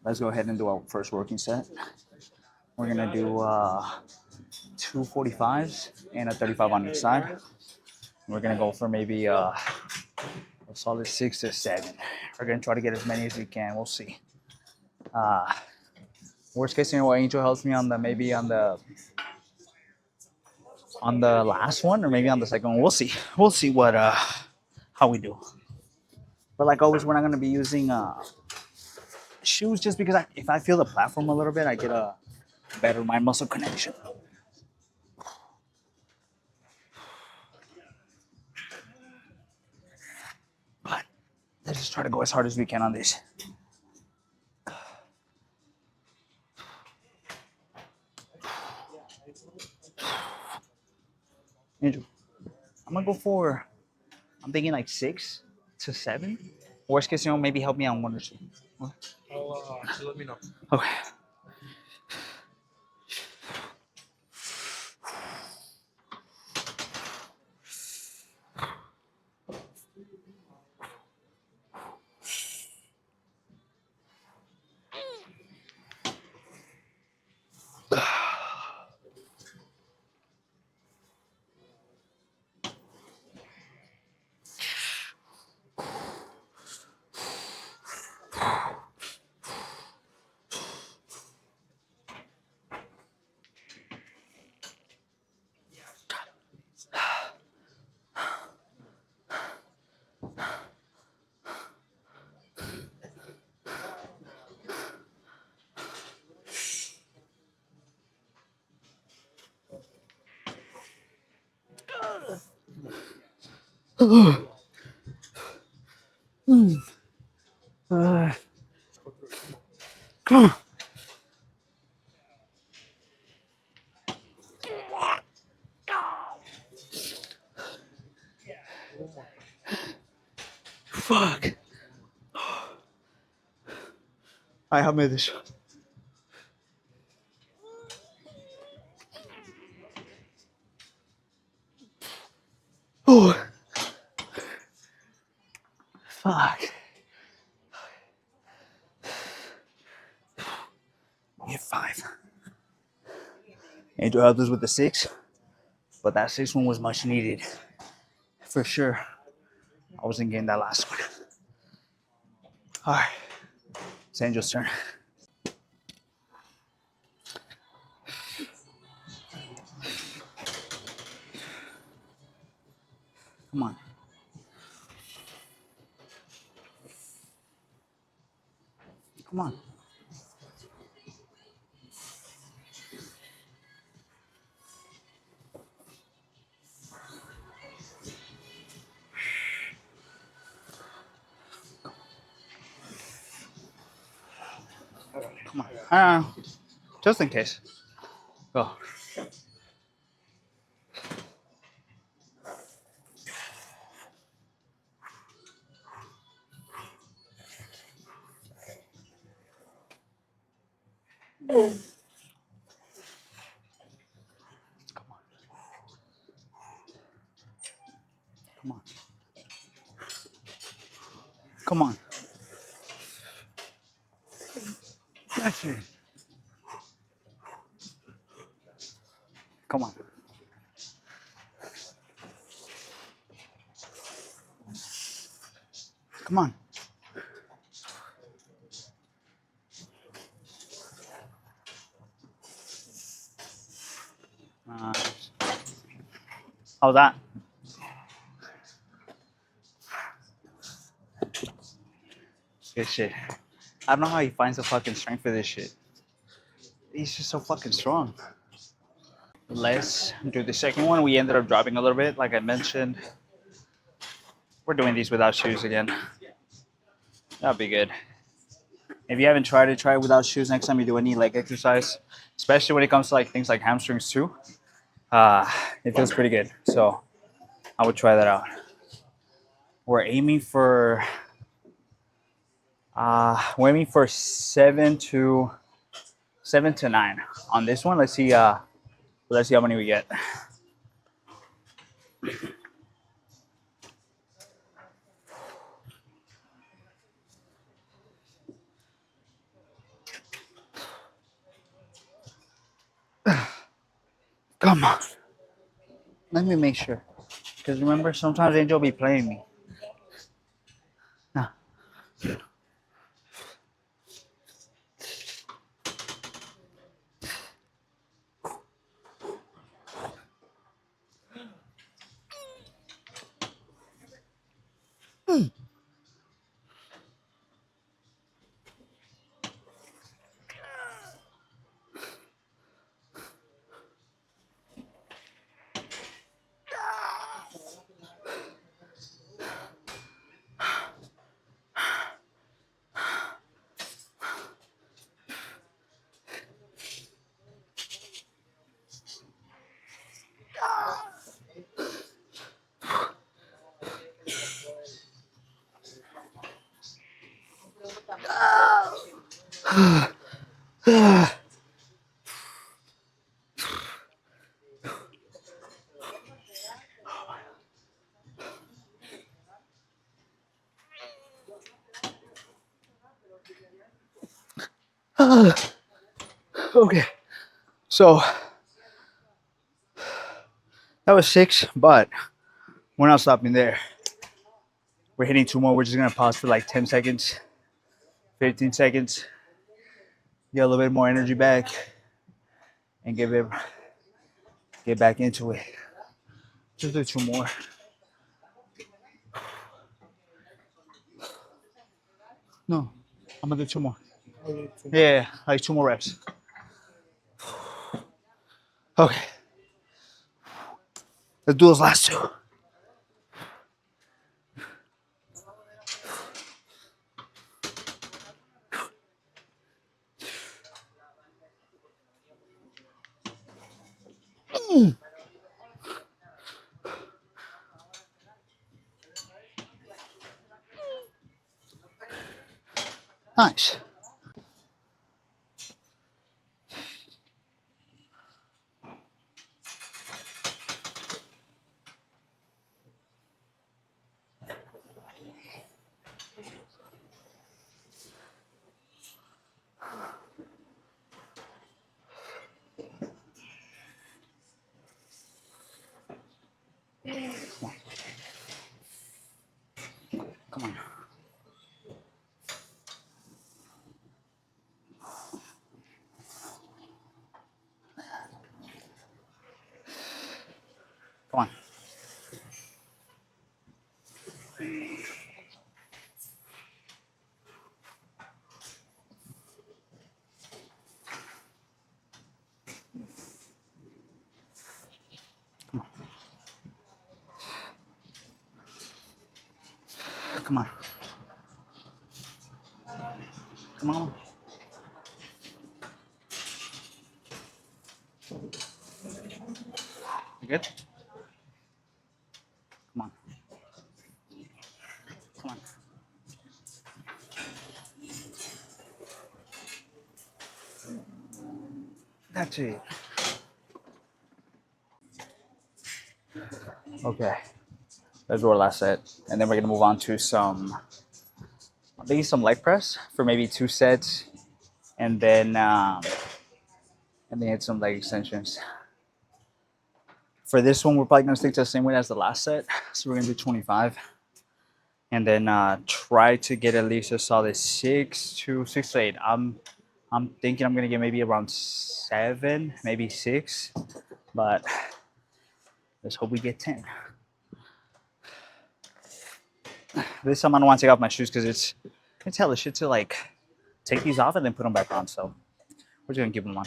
Let's go ahead and do our first working set. We're gonna do 245s and a 35 on each side. We're gonna go for maybe a solid 6 to 7. We're gonna try to get as many as we can. We'll see. Uh, Worst case scenario, Angel helps me on the maybe on the last one or maybe on the second one. We'll see. We'll see what how we do. But like always, we're not gonna be using shoes just because if I feel the platform a little bit, I get a better mind muscle connection. But let's just try to go as hard as we can on this. Angel, I'm gonna go for. I'm thinking like 6 to 7. Worst case scenario, maybe help me on 1 or 2. I'll let me know. Okay. Come on. Fuck. I have made this. Oh. Fuck. Hit 5. Angel helped us with the 6, but that 6th one was much needed. For sure. I wasn't getting that last one. All right. It's Angel's turn. Come on. Come on. Come on. Just in case. Go. Come on. Come on. Come on. That's it. Come on. Come on. How's that? Good shit. I don't know how he finds the fucking strength for this shit. He's just so fucking strong. Let's do the second one. We ended up dropping a little bit, like I mentioned. We're doing these without shoes again. That'll be good. If you haven't tried it, try it without shoes next time you do any leg exercise, especially when it comes to like things like hamstrings too. It feels pretty good. So I would try that out. We're aiming for 7 to 9 on this one. Let's see how many we get. Come on. Let me make sure. Because remember, sometimes Angel be playing me. Nah. Okay. So that was 6, but we're not stopping there. We're hitting 2 more. We're just gonna pause for like 10 seconds, 15 seconds, get a little bit more energy back, and get back into it. Just do 2 more. No, I'm gonna do 2 more. Yeah, like 2 more reps. Okay, let's do those last 2. Nice. Come on. Come on. Come on. Come on. You good? Come on. Come on. That's it. Okay. Let's do our last set. And then we're gonna move on to maybe some leg press for maybe 2 sets. And then hit some leg extensions. For this one, we're probably gonna stick to the same weight as the last set. So we're gonna do 25. And then try to get at least a solid 6 to 8. I'm thinking I'm gonna get maybe around 7, maybe 6, but let's hope we get 10. This time I don't want to take off my shoes because it's hella shit to like take these off and then put them back on. So we're just gonna keep them on.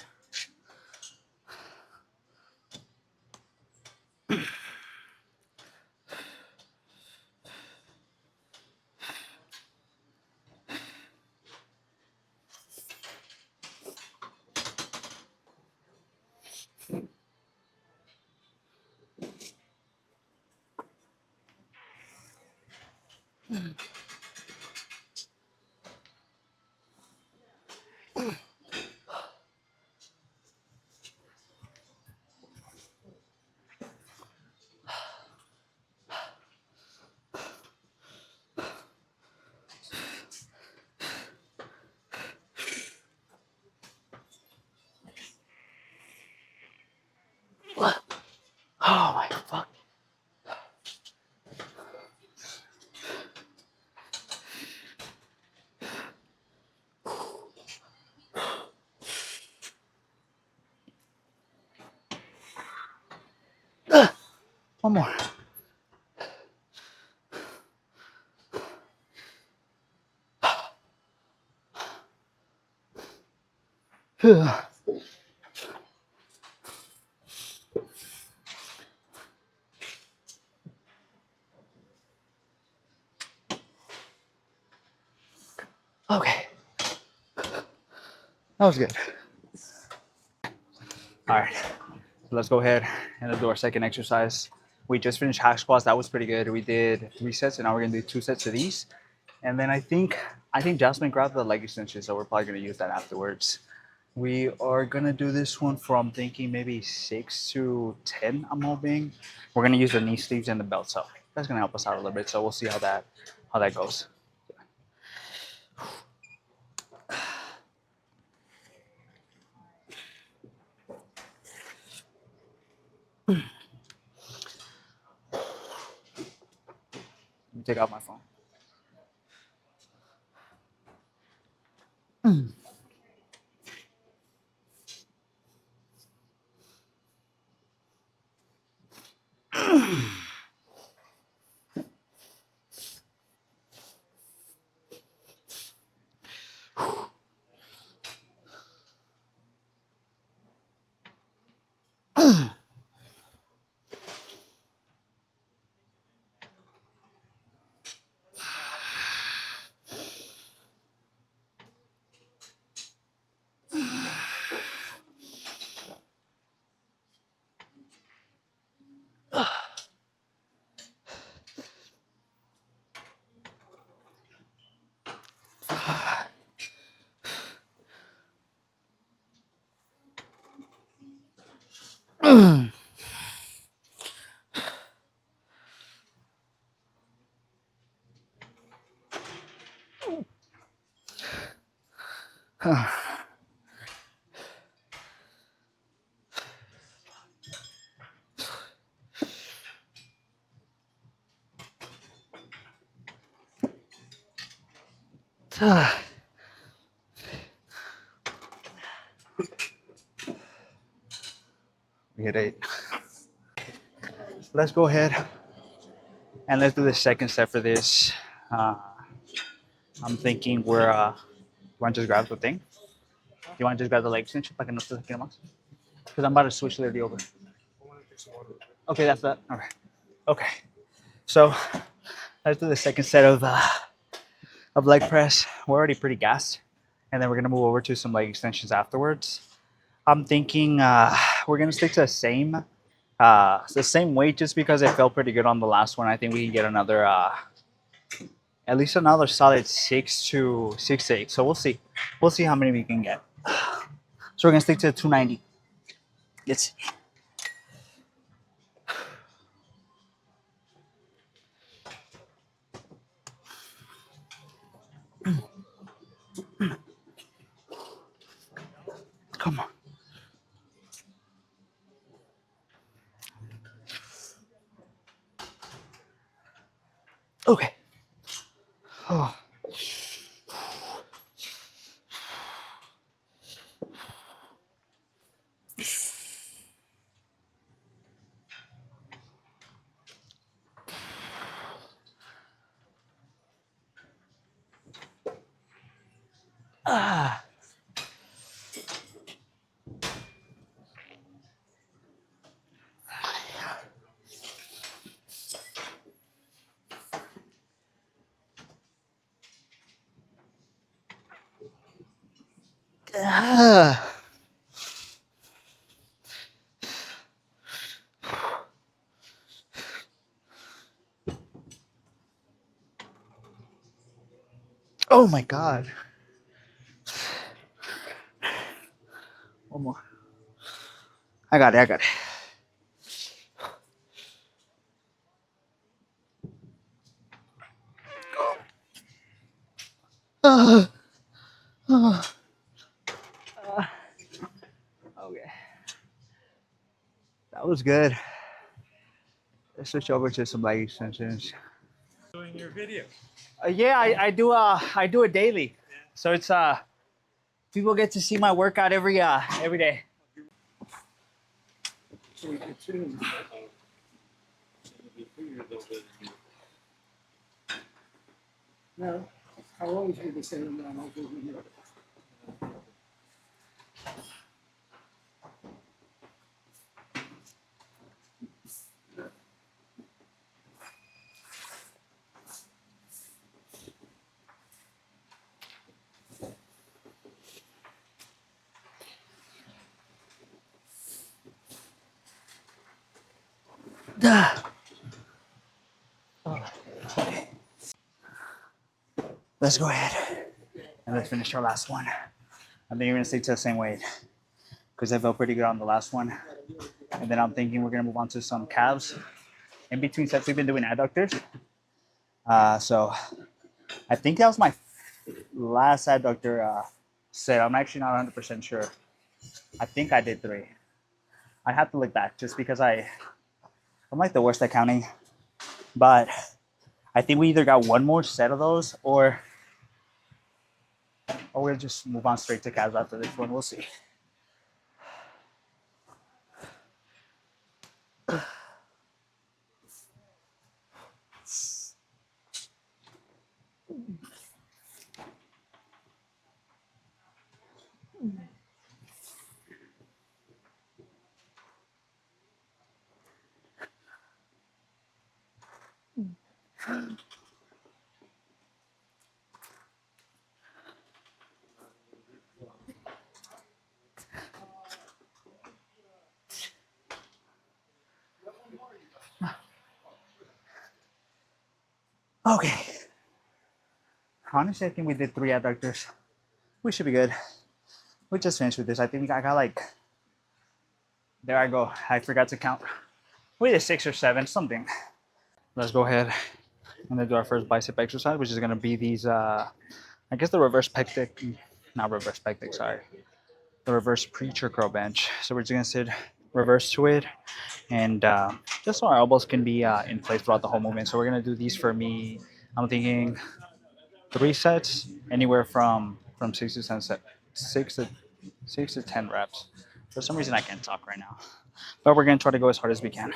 One more. Okay. That was good. All right. So let's go ahead and do our second exercise. We just finished hack squats. That was pretty good. We did 3 sets, and now we're gonna do 2 sets of these. And then I think Jasmine grabbed the leg extension, so we're probably gonna use that afterwards. We are gonna do this one from thinking maybe 6 to 10. I'm hoping. We're gonna use the knee sleeves and the belt, so that's gonna help us out a little bit. So we'll see how that goes. Let me take out my phone. We hit 8. Let's go ahead and let's do the second set for this. I'm thinking we're. You want to just grab the thing? You want to just grab the leg extension? Para que no estés aquí nomás? Because I'm about to switch literally over. Okay, that's that. All right. Okay. So let's do the second set of leg press. We're already pretty gassed, and then we're gonna move over to some leg extensions afterwards. I'm thinking we're gonna stick to the same weight just because it felt pretty good on the last one. I think we can get another at least another solid 6 to 8. So we'll see. We'll see how many we can get. So we're gonna stick to 290. Let's see. Come on. Okay. Oh. Ah. Ah. Oh my God. One more. I got it. I got it. Okay. That was good. Let's switch over to some leg extensions. Doing your video. Yeah, I do it daily. So it's people get to see my workout every day. No, I'll always be the same amount of you. Let's go ahead and let's finish our last one. I think you're gonna stick to the same weight because I felt pretty good on the last one. And then I'm thinking we're gonna move on to some calves. In between sets, we've been doing adductors. So I think that was my last adductor set. I'm actually not 100% sure. I think I did 3. I have to look back just because I'm like the worst at counting. But I think we either got one more set of those or we'll just move on straight to calves after this one. We'll see. Okay. Honestly, I think we did 3 adductors. We should be good. We just finished with this. I think I got like, there I go. I forgot to count. We did 6 or 7, something. Let's go ahead and then do our first bicep exercise, which is gonna be these. I guess the reverse pectic, not reverse pectic. Sorry, the reverse preacher curl bench. So we're just gonna sit reverse to it, and just so our elbows can be in place throughout the whole movement. So we're gonna do these for me. I'm thinking 3 sets, anywhere from 6 to 10 set, 6 to 10 reps. For some reason, I can't talk right now, but we're gonna try to go as hard as we can.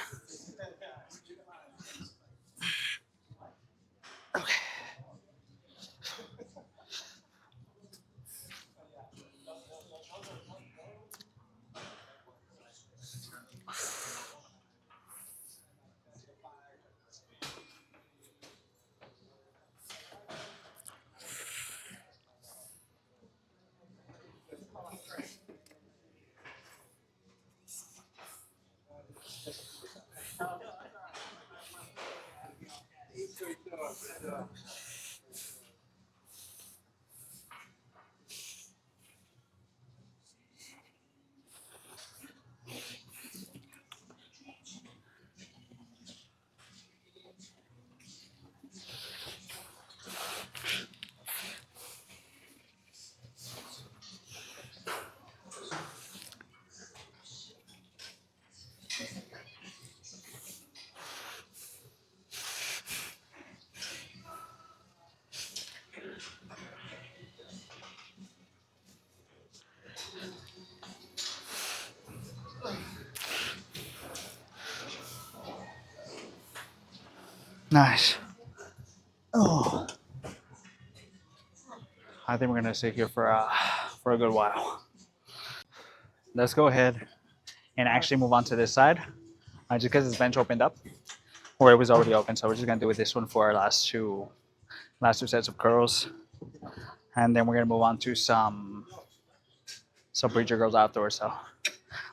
Nice. Oh, I think we're gonna sit here for a good while. Let's go ahead and actually move on to this side, just because this bench opened up, or it was already open. So we're just gonna do this one for our last two sets of curls, and then we're gonna move on to some preacher curls afterwards. So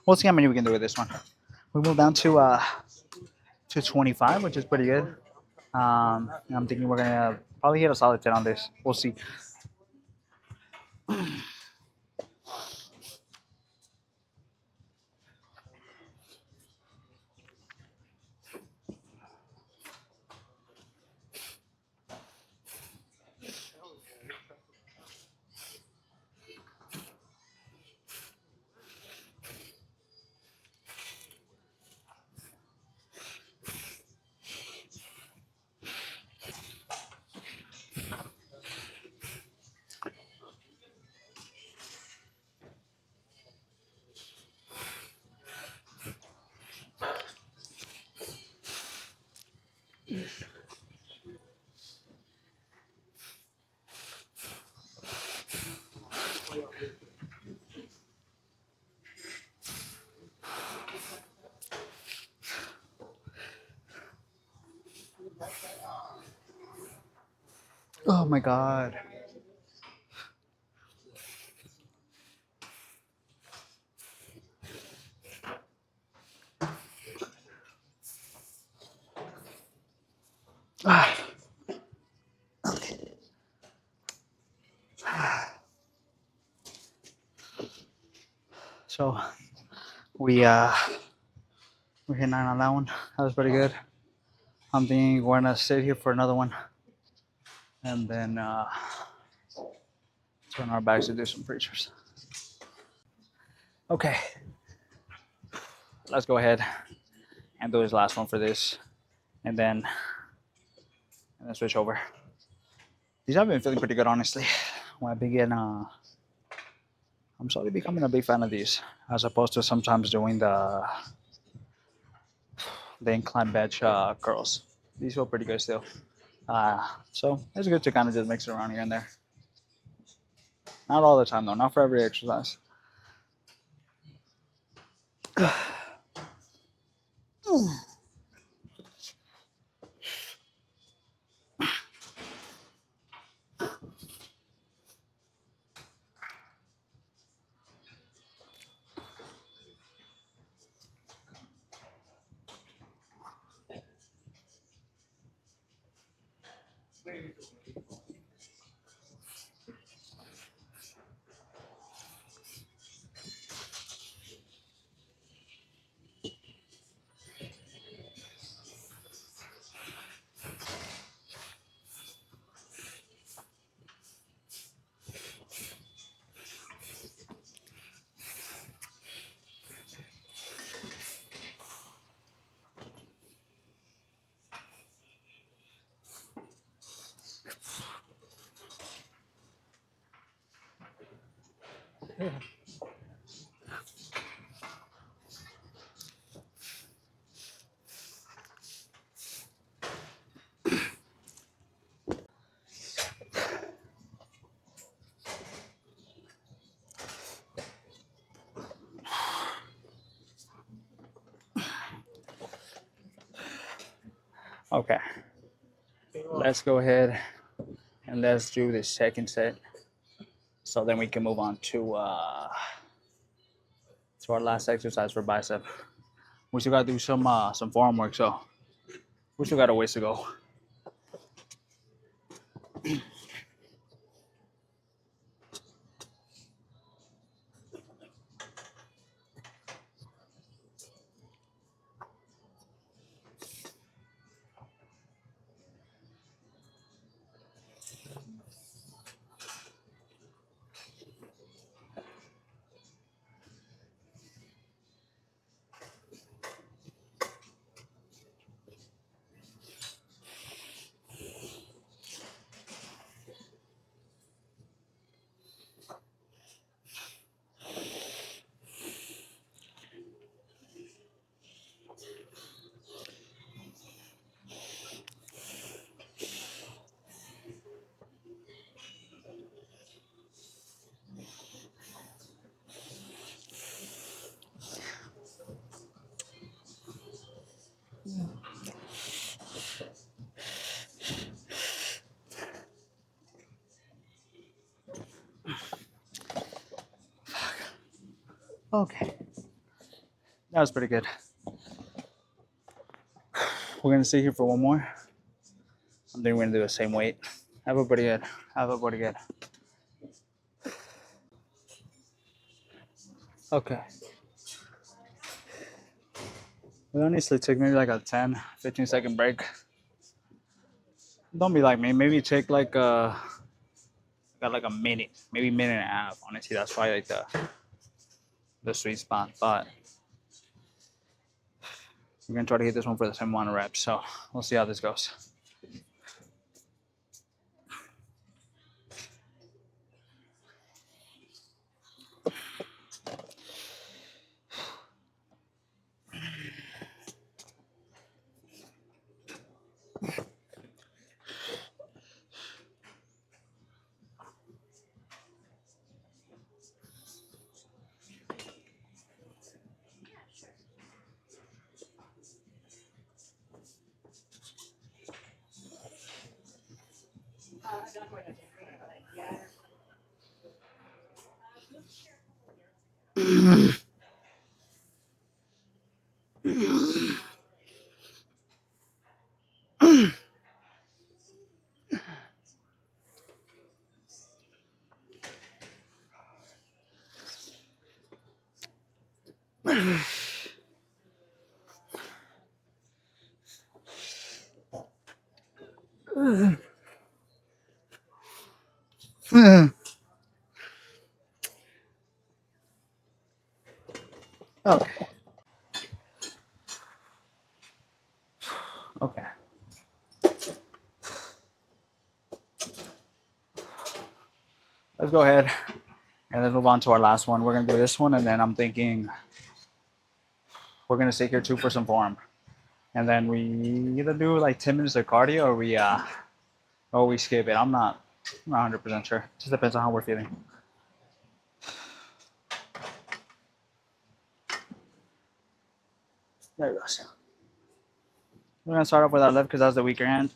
we'll see how many we can do with this one. We move down to 25, which is pretty good. I'm thinking we're gonna probably hit a solid 10 on this. We'll see. Oh my god. Ah. So we hit 9 on that one. That was pretty good. I'm thinking we're gonna sit here for another one and then turn our backs to do some preachers. Okay, let's go ahead and do this last one for this, and then switch over. These have been feeling pretty good, honestly. When I begin, I'm slowly becoming a big fan of these, as opposed to sometimes doing the incline bench curls. These feel pretty good still. So it's good to kind of just mix it around here and there. Not all the time though, not for every exercise. Okay, let's go ahead and let's do the second set. So then we can move on to our last exercise for bicep. We still gotta do some forearm work, so we still got a ways to go. Okay, that was pretty good. We're gonna sit here for one more. I'm think we're gonna do the same weight. Have a pretty good. Have a pretty good. Okay. We honestly take maybe like a 10, 15-second break. Don't be like me. Maybe take like got like a minute, maybe minute and a half. Honestly, that's probably like the sweet spot. But we're gonna try to hit this one for the same amount of reps. So we'll see how this goes. Okay. Okay. Let's go ahead and let's move on to our last one. We're gonna do this one, and then I'm thinking we're gonna stay here too for some form, and then we either do like 10 minutes of cardio or we skip it. I'm not 100% sure. Just depends on how we're feeling. There it goes. We're gonna start off with our left because that's the weaker hand.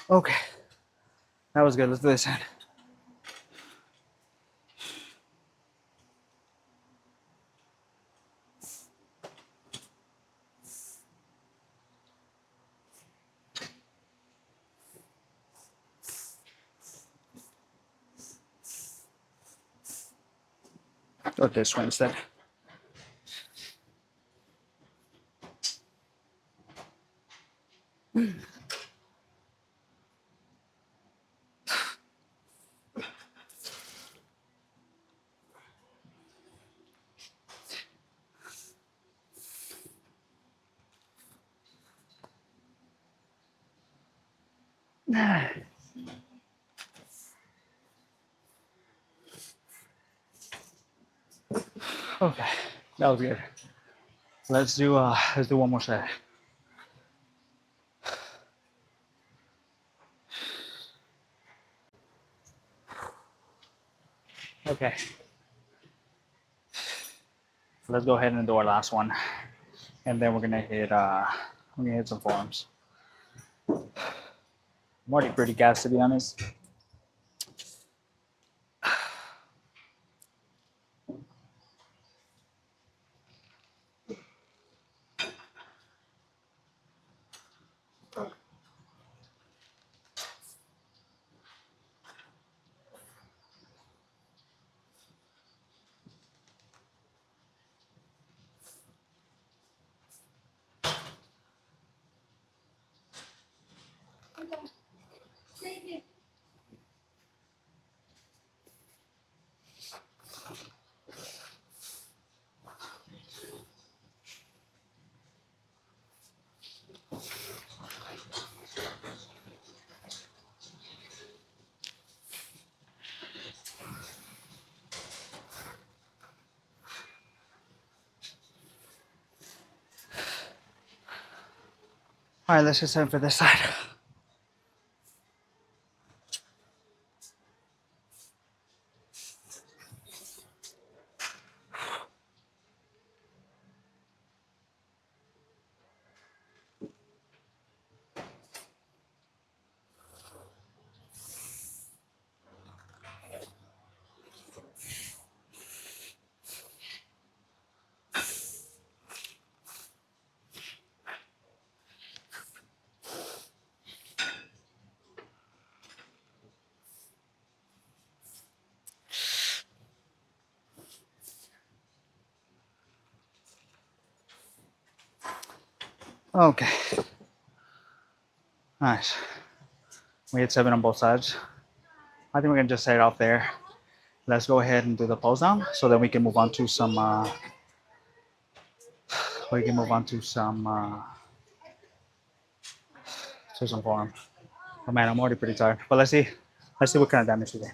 Okay, that was good. Let's do this hand. Or this one instead. Okay, that was good. Let's do one more set. Okay, so let's go ahead and do our last one, and then we're gonna hit some forms. I'm already pretty gassed to be honest. All right, let's just head for this side. Okay. Nice. We hit 7 on both sides. I think we can just set it off there. Let's go ahead and do the pose down so that we can move on to some to some form. Oh man, I'm already pretty tired. But let's see. Let's see what kind of damage we get.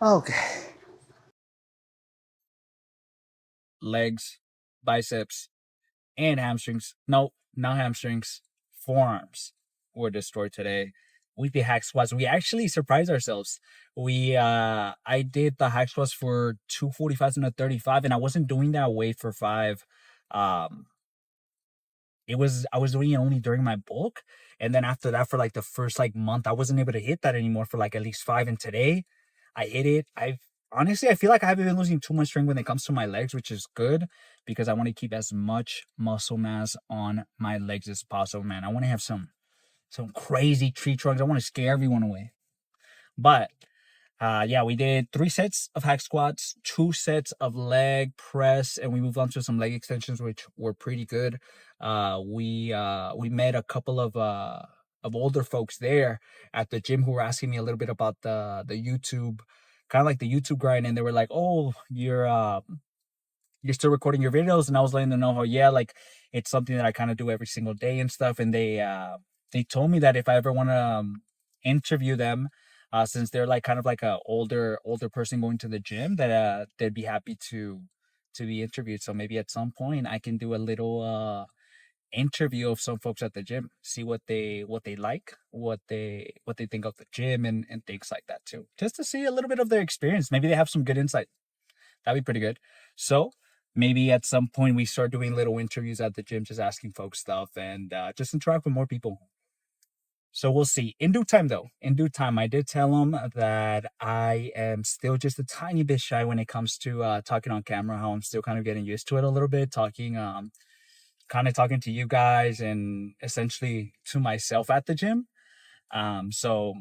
Okay. Legs, biceps, and hamstrings. No, not hamstrings. Forearms were destroyed today. We did hack squats. We actually surprised ourselves. I did the hack squats for 245s and a 35, and I wasn't doing that weight for 5. Um, I was doing it only during my bulk, and then after that, for like the first like month, I wasn't able to hit that anymore for like at least 5. And today, I hit it. I've honestly, I feel like I haven't been losing too much strength when it comes to my legs, which is good because I want to keep as much muscle mass on my legs as possible. Man, I want to have some crazy tree trunks. I want to scare everyone away. But yeah, we did 3 sets of hack squats, 2 sets of leg press, and we moved on to some leg extensions, which were pretty good. We met a couple of older folks there at the gym who were asking me a little bit about the YouTube, kind of like the YouTube grind, and they were like, "Oh, you're still recording your videos," and I was letting them know how, yeah, like it's something that I kind of do every single day and stuff. And they told me that if I ever want to interview them, since they're like kind of like a older person going to the gym, that they'd be happy to be interviewed. So maybe at some point I can do a little interview of some folks at the gym, see what they like, what they think of the gym, and things like that too, just to see a little bit of their experience. Maybe they have some good insight. That'd be pretty good. So maybe at some point we start doing little interviews at the gym, just asking folks stuff and just interact with more people. So we'll see. In due time, though, in due time, I did tell them that I am still just a tiny bit shy when it comes to talking on camera, how I'm still kind of getting used to it a little bit, kind of talking to you guys and essentially to myself at the gym. So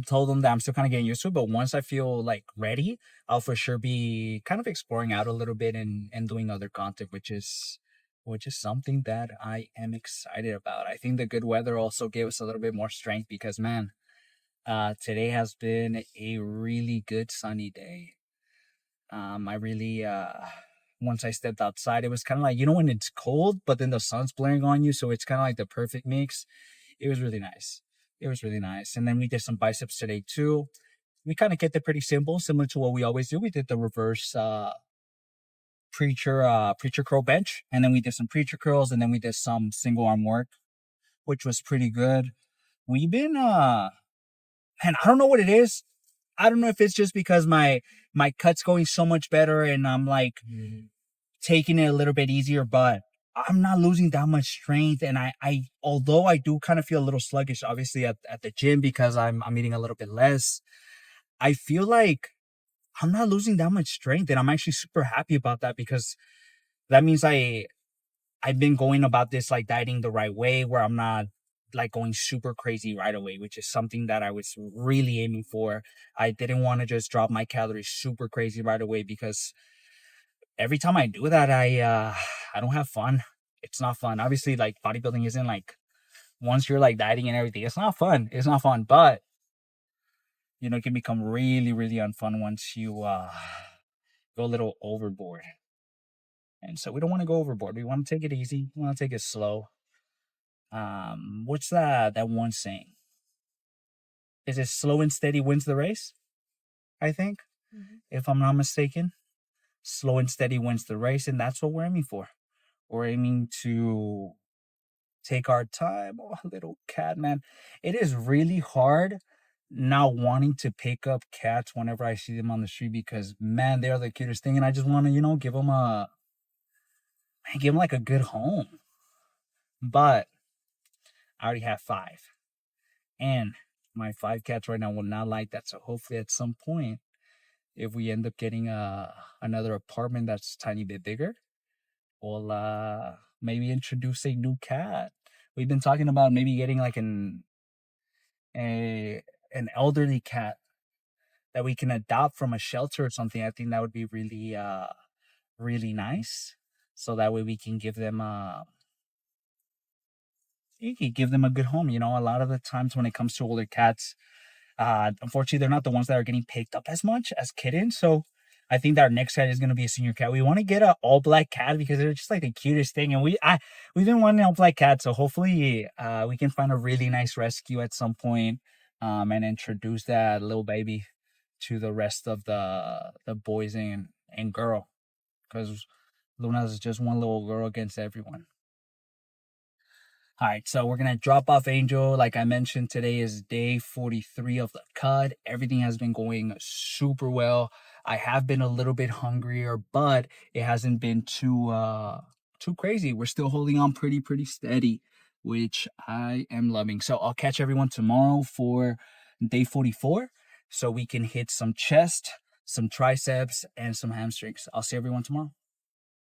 told them that I'm still kind of getting used to it, but once I feel like ready, I'll for sure be kind of exploring out a little bit and doing other content, which is something that I am excited about. I think the good weather also gave us a little bit more strength because man, today has been a really good sunny day. I really once I stepped outside, it was kind of like, when it's cold, but then the sun's blaring on you, so it's kind of like the perfect mix. It was really nice. It was really nice. And then we did some biceps today too. We kind of kept it pretty simple, similar to what we always do. We did the reverse preacher curl bench, and then we did some preacher curls, and then we did some single arm work, which was pretty good. We've been and I don't know what it is. I don't know if it's just because my cut's going so much better and I'm like taking it a little bit easier, but I'm not losing that much strength. And I although I do kind of feel a little sluggish, obviously at the gym because I'm eating a little bit less, I feel like I'm not losing that much strength, and I'm actually super happy about that because that means I've been going about this like dieting the right way, where I'm not like going super crazy right away, which is something that I was really aiming for. I didn't want to just drop my calories super crazy right away because every time I do that, I don't have fun. It's not fun. Obviously, like bodybuilding isn't like once you're like dieting and everything, it's not fun. It's not fun, but it can become really, really unfun once you go a little overboard. And so we don't want to go overboard. We want to take it easy. We want to take it slow. What's that one saying? Is it slow and steady wins the race? I think, if I'm not mistaken. Slow and steady wins the race, and that's what we're aiming for. We're aiming to take our time. Oh, little cat, man. It is really hard not wanting to pick up cats whenever I see them on the street because, man, they are the cutest thing, and I just want to, give them like a good home. But I already have 5, and my 5 cats right now will not like that. So hopefully, at some point, if we end up getting another apartment that's a tiny bit bigger, we'll maybe introduce a new cat. We've been talking about maybe getting like an elderly cat that we can adopt from a shelter or something. I think that would be really really nice. So that way we can give them you can give them a good home. A lot of the times when it comes to older cats, unfortunately, they're not the ones that are getting picked up as much as kittens. So I think that our next cat is going to be a senior cat. We want to get an all black cat because they're just like the cutest thing. And we've been wanting an all black cat. So hopefully we can find a really nice rescue at some point, and introduce that little baby to the rest of the boys and girl. Because Luna's just one little girl against everyone. All right, so we're gonna drop off Angel. Like I mentioned, today is day 43 of the cut. Everything has been going super well. I have been a little bit hungrier, but it hasn't been too crazy. We're still holding on pretty steady, which I am loving. So I'll catch everyone tomorrow for day 44, so we can hit some chest, some triceps, and some hamstrings. I'll see everyone tomorrow.